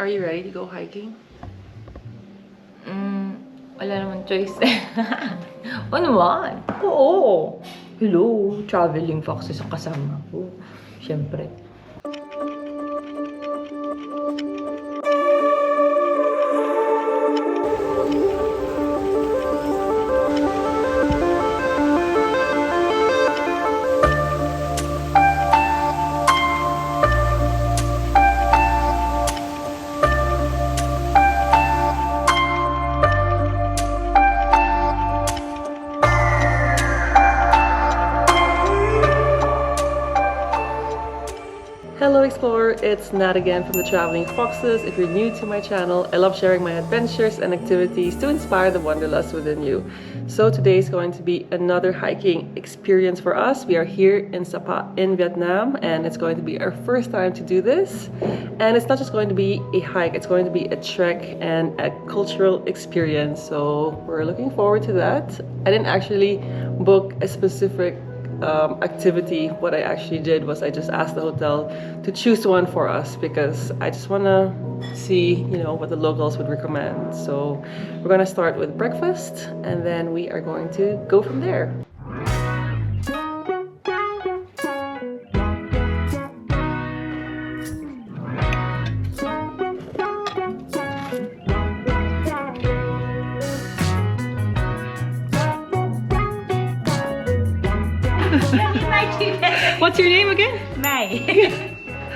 Are you ready to go hiking? Wala naman choice. O naman? Oo. Hello, traveling foxes ang kasama ko. Siyempre. Hello Explorer, it's Nat again from the Traveling Foxes. If you're new to my channel, I love sharing my adventures and activities to inspire the wanderlust within you. So today is going to be another hiking experience for us. We are here in Sapa in Vietnam and it's going to be our first time to do this. And it's not just going to be a hike, it's going to be a trek and a cultural experience. So we're looking forward to that. I didn't actually book a specific activity. What I actually did was I just asked the hotel to choose one for us because I just want to see, you know, what the locals would recommend. So we're going to start with breakfast and then we are going to go from there. What's your name again? Meg.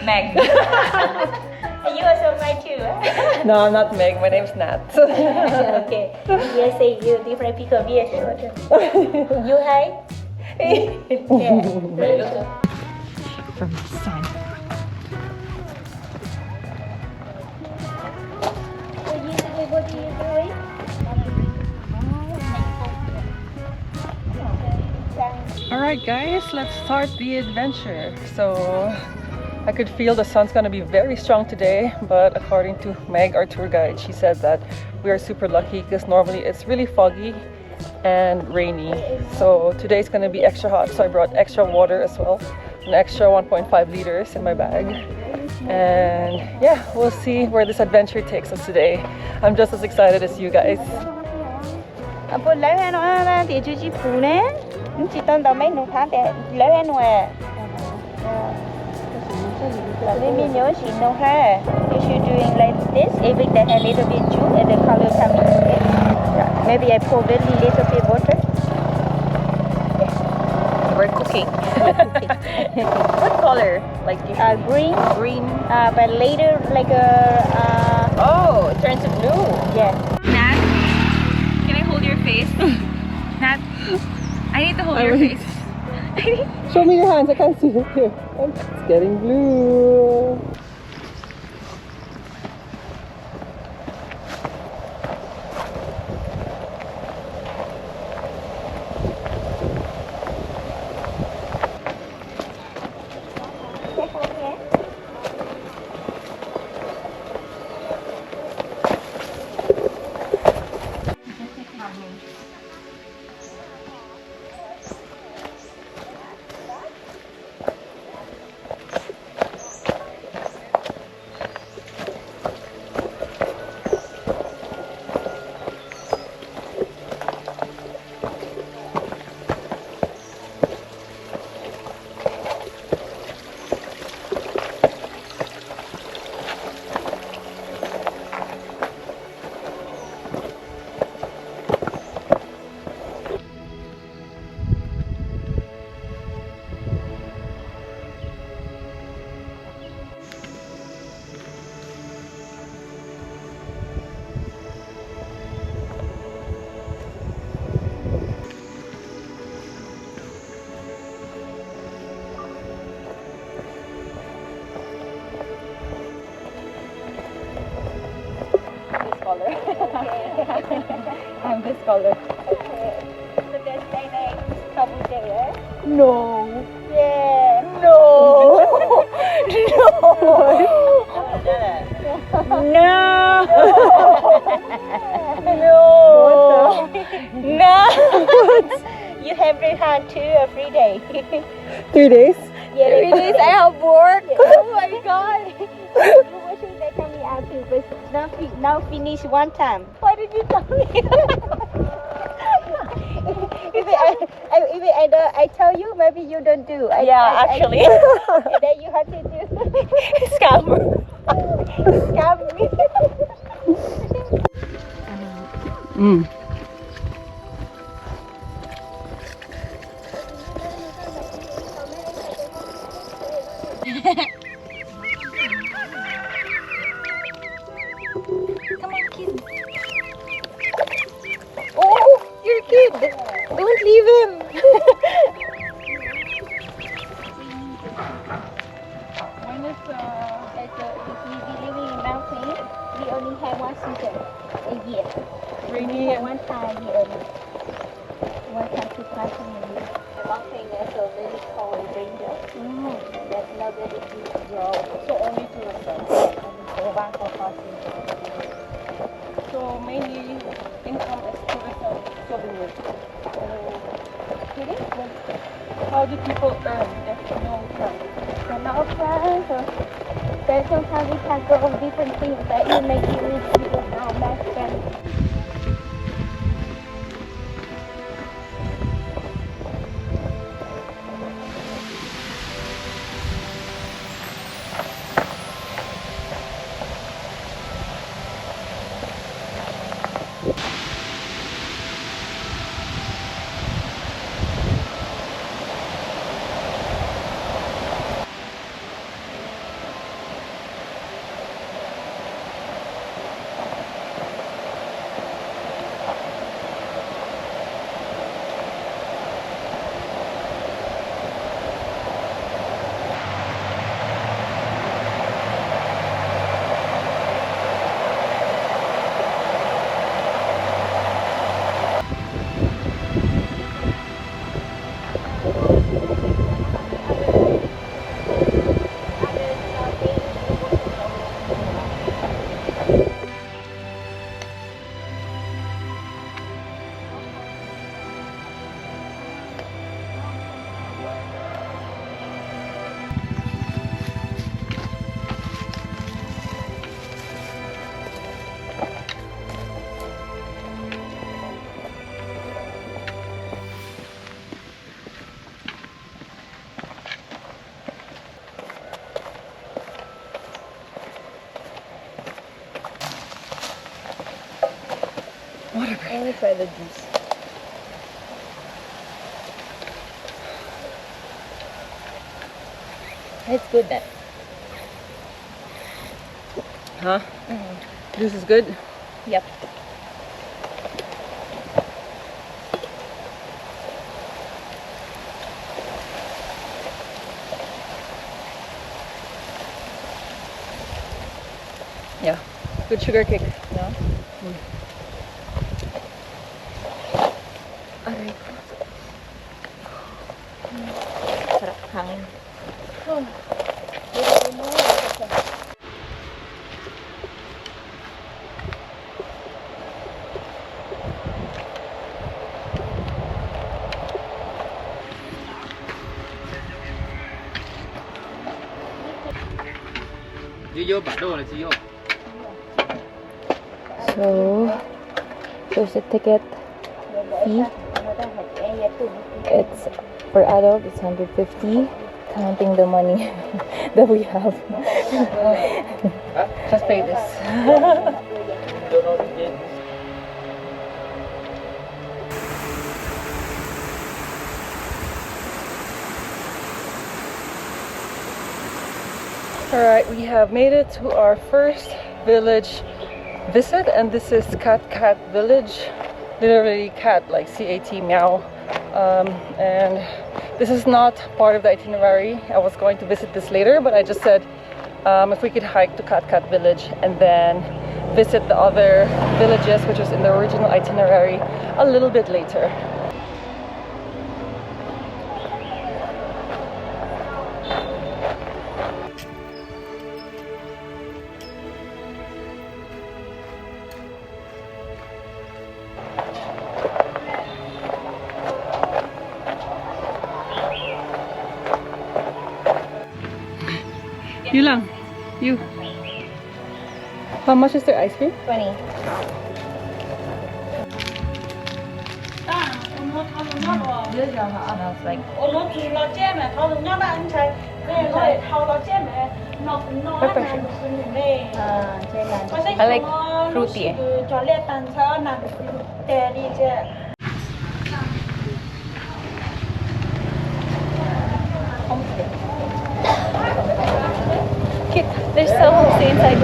Meg. You also Meg too, huh? No, I'm not Meg. My name's Nat. Okay. Yes, say you different people be short. You hi? Yeah. From the sun. What are you doing? Alright guys, let's start the adventure. So I could feel the sun's gonna be very strong today, but according to Meg, our tour guide, she said that we are super lucky because normally it's really foggy and rainy. So today's gonna be extra hot, so I brought extra water as well, an extra 1.5 liters in my bag. And yeah, we'll see where this adventure takes us today. I'm just as excited as you guys. Chỉ tao đâu mấy nụ tháng để lấy anh ngoài. Let me know she know her. You should doing like this every day a little bit juice and the color coming. Yeah. Maybe I pour very little bit water. We're cooking. What color? Like Green. green. But later like Oh, it turns to blue. yeah. Nat, can I hold your face? Nat, I need to hold your face. Show me your hands, I can't see it here. It's getting blue. I'm this color. Okay. So that's my name. Kabute, No. Yeah. No. No. No. No. You have very hard 2 or 3 days. 3 days? Yeah, 3 days I have work. Oh my god. You washing that coming have to, but now finish one time. Why did you tell me? I tell you, maybe you don't do. Actually. And then you have to do. Scammer. Scam me. Mm. Come on, kid. Oh, your kid. Don't leave him. One is if we be living in mountain, we only have one season a year. Rainy. One time we only one time to plant in a year. The mountain is a very tall ranger. That's not very deep grow. So only tourism. So one for crossing. So mainly income is tourism, souvenirs. How do people earn if no time? So no plans or then sometimes we can go on different things that you make it rich because now math can. Let me try the juice. It's good then. Huh? This is good. Yep. Yeah. Good sugar kick. No? Aray. Sarap hangin. So there's a ticket fee. It's for adult it's 150, counting the money that we have. Just pay this. Alright, we have made it to our first village visit, and this is Cat Village. Literally cat, like C-A-T, meow. And this is not part of the itinerary. I was going to visit this later, but I just said if we could hike to Cat Village and then visit the other villages, which was in the original itinerary, a little bit later. You lang. You. How much is the ice cream? 20. Smells like I like fruity. Cute. There's so homestay inside.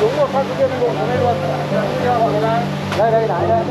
Đúng rồi, phát cái kia luôn, đây luôn. Đây, đây, đáy đây.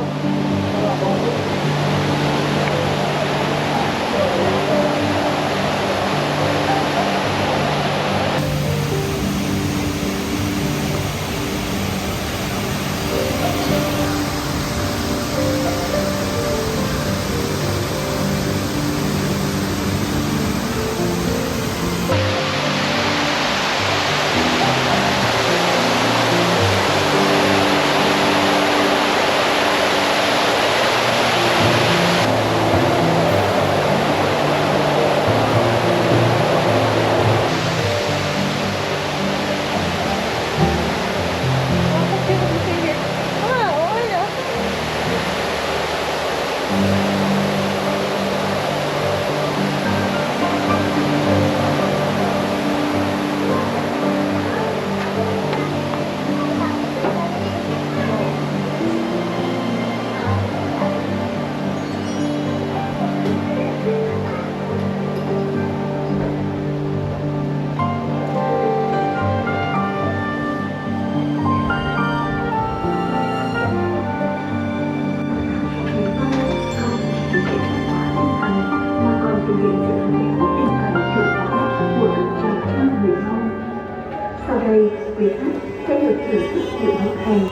Sau đây, quý khách sẽ được thưởng thức rượu hộp hành.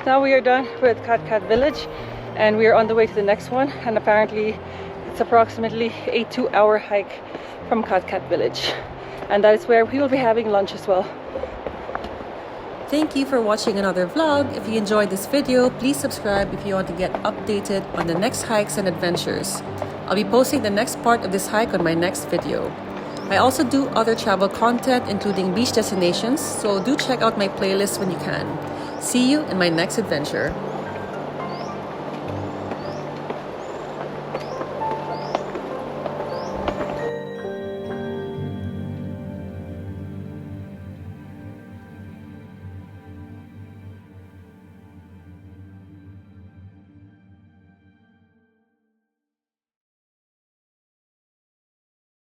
Now we are done with Kat village and we are on the way to the next one, and apparently it's approximately a 2-hour hike from Cat Village. And that is where we will be having lunch as well. Thank you for watching another vlog. If you enjoyed this video, please subscribe if you want to get updated on the next hikes and adventures. I'll be posting the next part of this hike on my next video. I also do other travel content, including beach destinations, so do check out my playlist when you can. See you in my next adventure.